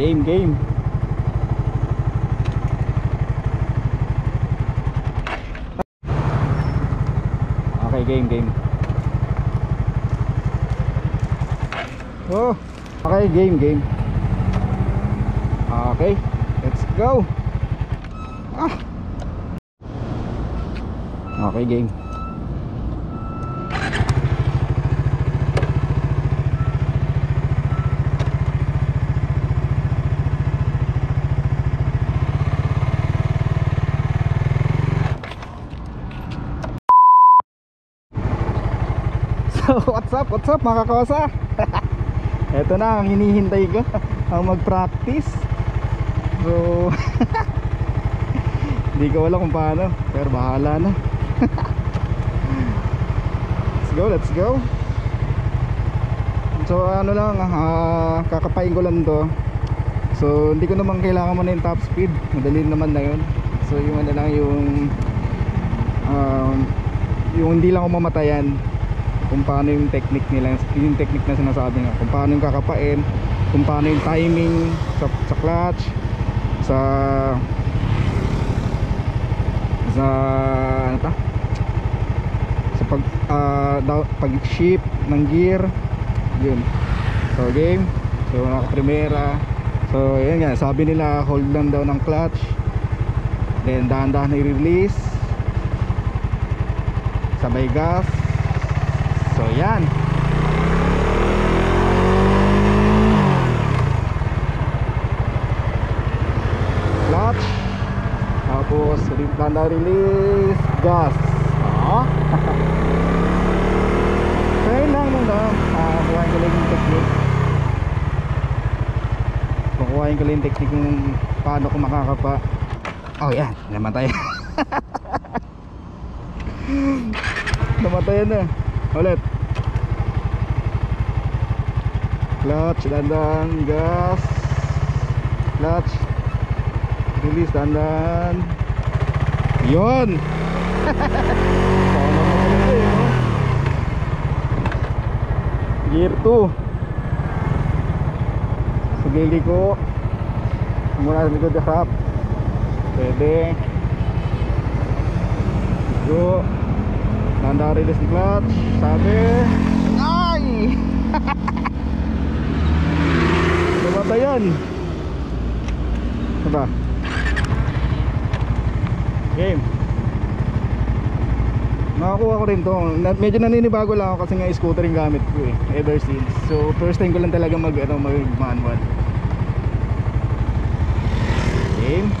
Game, game. Okay, game, game. Oh, okay, game, game. Okay, let's go. Ah. Okay, game. So, what's up mga kakosa? Ito na ang hinihintay ko, ang mag-practice. So, hindi ko alam kung paano, pero bahala na. Let's go. So, ano lang, kakapain ko lang to. So, hindi ko naman kailangan mo na yung top speed, madali naman na yun. So, yung ano lang, yung hindi lang ako mamatayan kung paano yung technique nila, yung technique na sinasabi nga, kung paano yung kakapain, kung paano yung timing sa clutch, sa ano ta? Sa pag shift ng gear, yun. So game, so naka-primera. So yun nga, sabi nila hold lang daw ng clutch, then dahan-dahan i-release, sabay gas. So yan. Clutch, tapos banda release, gas. Kaya lang muna, kukuhain ko lang yung technique. Kukuhain ko lang yung technique kung paano ko makakapa. Oh yan, namatay. Namatayan na. Ulit. Clutch, dandan, gas. Clutch, release, dandan. Yun. Gear 2. Sige ko mula sa likod sa harap. Pwede. Go. Nanda release ng clutch. Sabi. Ay! Namatayan. Diba? Game. Nakakuha ko rin to. Medyo naninibago lang ako kasi nga scooter yung gamit ko ever since. So first time ko lang talaga mag manual. Game.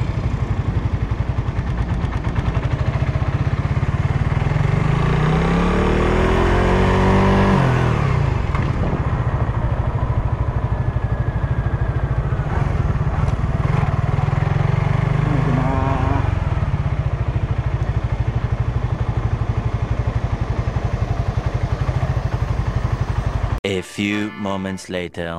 A few moments later.